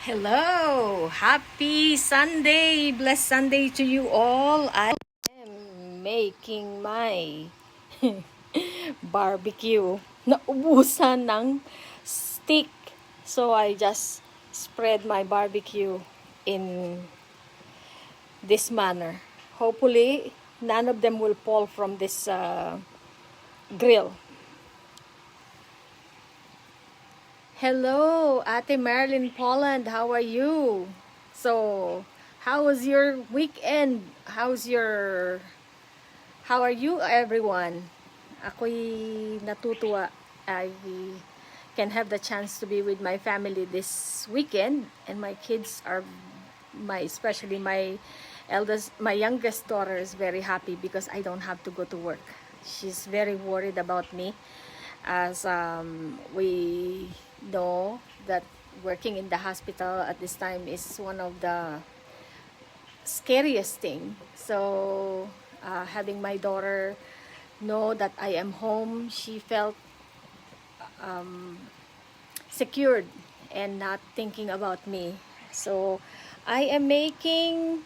Hello! Happy Sunday! Blessed Sunday to you all. I am making my barbecue. Naubusan ng stick. So I just spread my barbecue in this manner. Hopefully, none of them will fall from this grill. Hello, Ate Marilyn Poland. How are you? So, how was your weekend? How are you, everyone? Ako'y natutuwa. I can have the chance to be with my family this weekend, and my kids are especially my youngest daughter is very happy because I don't have to go to work. She's very worried about me, as we know that working in the hospital at this time is one of the scariest thing. So having my daughter know that I am home, she felt secured and not thinking about me. So I am making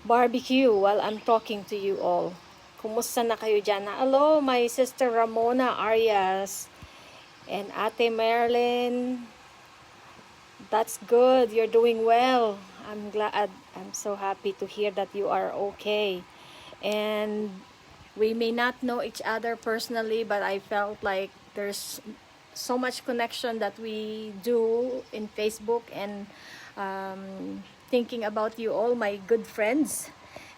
barbecue while I'm talking to you all. Kumusta na kayo dyan? Hello, my sister Ramona Arias and Ate Marilyn. That's good. You're doing well. I'm glad. I'm so happy to hear that you are okay. And we may not know each other personally, but I felt like there's so much connection that we do in Facebook, and thinking about you all, my good friends.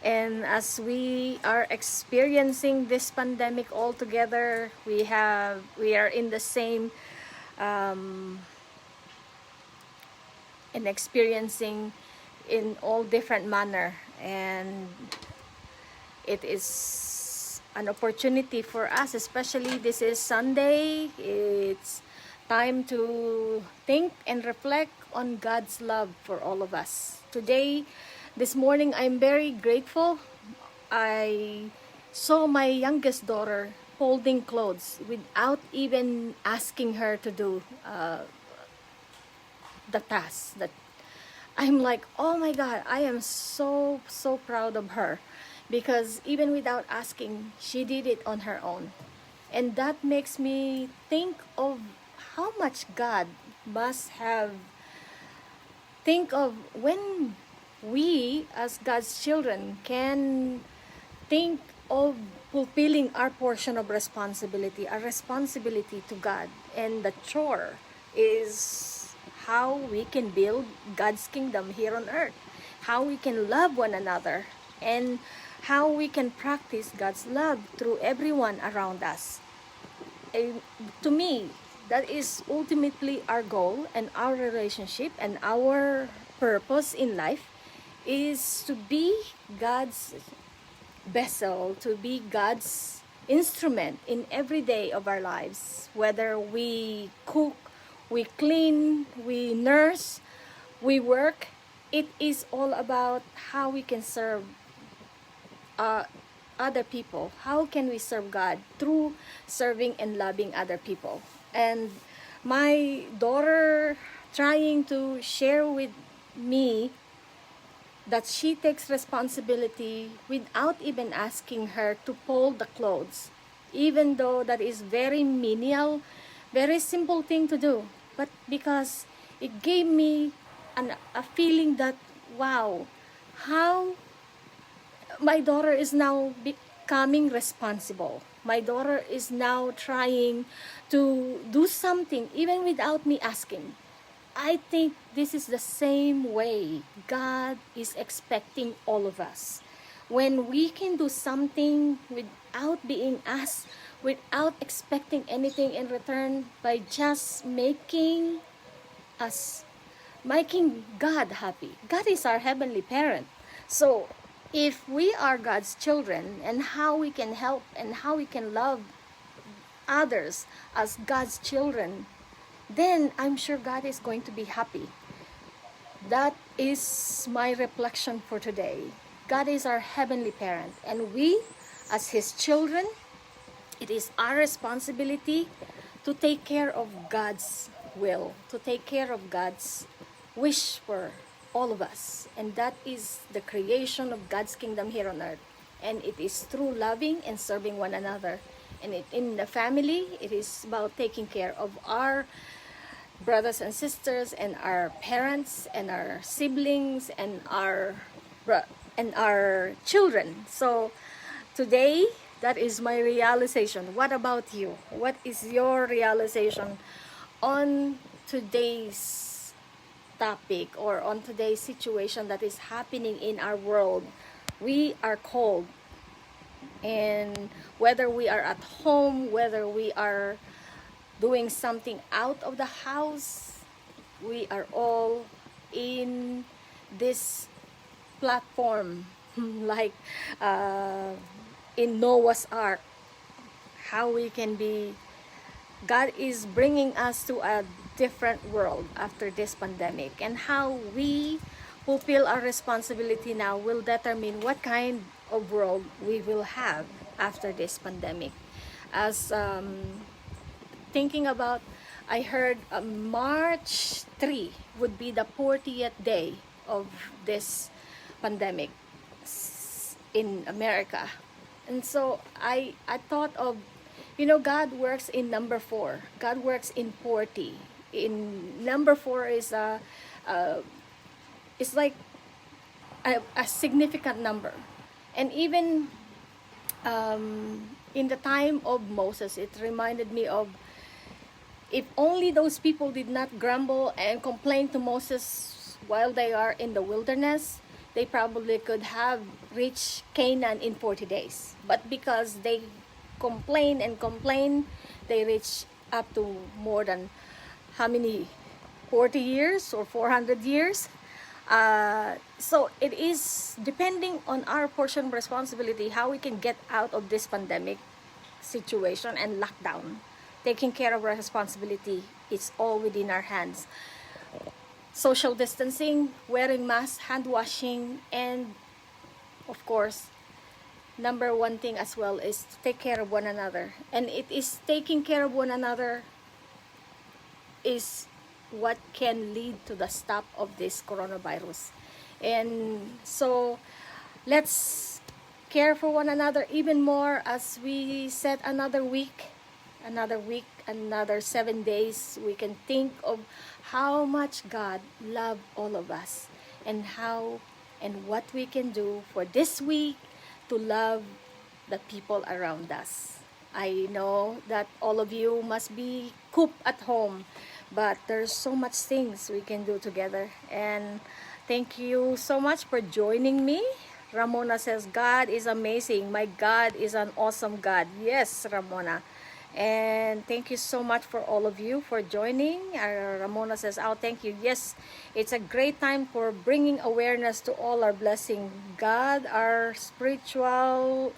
And as we are experiencing this pandemic all together, we are in the same and experiencing in all different manner, and it is an opportunity for us, especially this is Sunday. It's time to think and reflect on God's love for all of us. This morning, I'm very grateful. I saw my youngest daughter folding clothes without even asking her to do the task. That I'm like, oh my God, I am so proud of her, because even without asking, she did it on her own. And that makes me think of how much God must have think of when we as God's children can think of fulfilling our portion of responsibility, our responsibility to God. And the chore is how we can build God's kingdom here on earth, how we can love one another, and how we can practice God's love through everyone around us. And to me, that is ultimately our goal, and our relationship and our purpose in life is to be God's vessel, to be God's instrument in every day of our lives. Whether we cook, we clean, we nurse, we work, it is all about how we can serve other people. How can we serve God? Through serving and loving other people. And my daughter trying to share with me that she takes responsibility without even asking her to fold the clothes, even though that is very menial, very simple thing to do. But because it gave me a feeling that, wow, how my daughter is now becoming responsible. My daughter is now trying to do something even without me asking. I think this is the same way God is expecting all of us. When we can do something without being asked, without expecting anything in return, by just making God happy. God is our heavenly parent. So if we are God's children, and how we can help and how we can love others as God's children, then I'm sure God is going to be happy. That is my reflection for today. God is our heavenly parent, and we as His children, it is our responsibility to take care of God's will, to take care of God's wish for all of us, and that is the creation of God's kingdom here on earth. And it is through loving and serving one another. And in the family, it is about taking care of our brothers and sisters and our parents and our siblings and our children. So today, that is my realization. What about you? What is your realization on today's topic or on today's situation that is happening in our world? We are called, and whether we are at home, whether we are doing something out of the house, we are all in this platform like in Noah's Ark. How we can be, God is bringing us to a different world after this pandemic, and how we fulfill our responsibility now will determine what kind of world we will have after this pandemic. As thinking about, I heard March 3 would be the 40th day of this pandemic in America. And so I thought of, God works in number 4. God works in 40. In number 4 is it's like a significant number. And even in the time of Moses, it reminded me of, if only those people did not grumble and complain to Moses while they are in the wilderness, they probably could have reached Canaan in 40 days. But because they complain and complain, they reach up to more than how many? 40 years or 400 years? So it is depending on our portion of responsibility how we can get out of this pandemic situation and lockdown. Taking care of our responsibility, it's all within our hands. Social distancing, wearing masks, hand washing, and of course, number one thing as well is to take care of one another. And it is taking care of one another is what can lead to the stop of this coronavirus. And so let's care for one another even more as we set another week, another 7 days. We can think of how much God loved all of us, and how and what we can do for this week to love the people around us. I know that all of you must be cooped at home, but there's so much things we can do together. And thank you so much for joining me. Ramona says, God is amazing. My God is an awesome God. Yes, Ramona. And thank you so much for all of you for joining. Ramona says, oh, thank you. Yes, it's a great time for bringing awareness to all our blessing. God, our spirituality,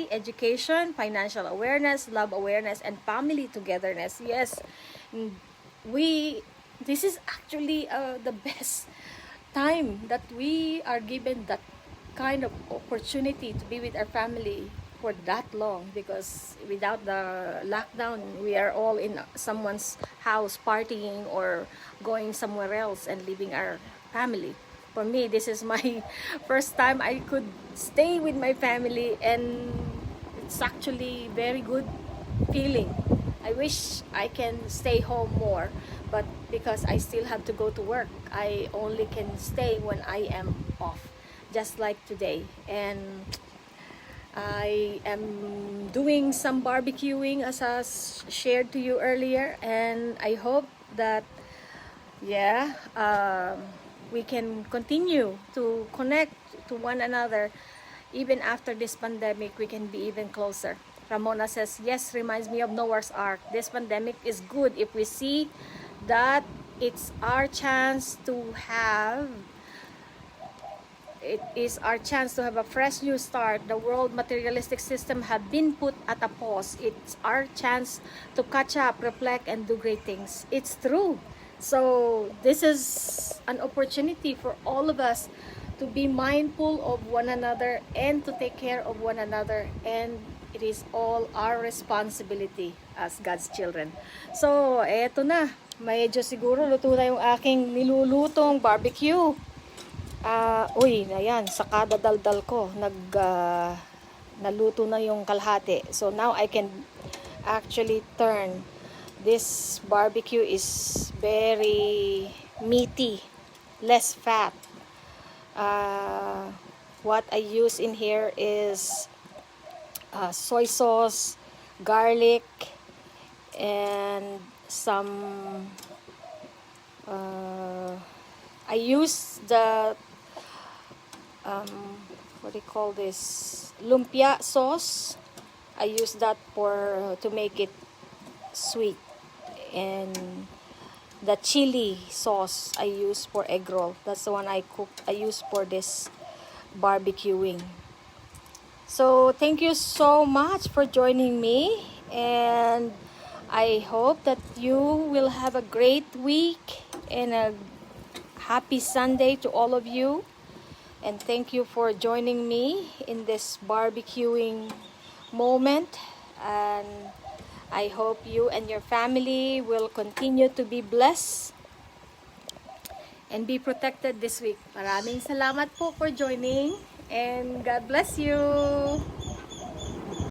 education, financial awareness, love awareness, and family togetherness. Yes, this is actually the best time that we are given that kind of opportunity to be with our family for that long, because without the lockdown, we are all in someone's house partying or going somewhere else and leaving our family. For me, this is my first time I could stay with my family, and it's actually very good feeling. I wish I can stay home more, but because I still have to go to work, I only can stay when I am off, just like today. And I am doing some barbecuing as I shared to you earlier, and I hope that we can continue to connect to one another. Even after this pandemic, we can be even closer. Ramona says, yes, reminds me of Noah's Ark. This pandemic is good if we see that it's our chance to have a fresh new start. The world materialistic system have been put at a pause. It's our chance to catch up, reflect, and do great things. It's true. So this is an opportunity for all of us to be mindful of one another and to take care of one another. And It is all our responsibility as God's children. So, eto na. Medyo siguro luto na yung aking nilulutong barbecue. Ayan, sa kada daldal ko, naluto na yung kalahati. So, now I can actually turn. This barbecue is very meaty, less fat. What I use in here is soy sauce, garlic, and some I use the what do you call this, lumpia sauce. I use that to make it sweet, and the chili sauce I use for egg roll. That's the one I use for this barbecuing. So thank you so much for joining me, and I hope that you will have a great week and a happy Sunday to all of you. And thank you for joining me in this barbecuing moment. And I hope you and your family will continue to be blessed and be protected this week. Maraming salamat po for joining, and God bless you.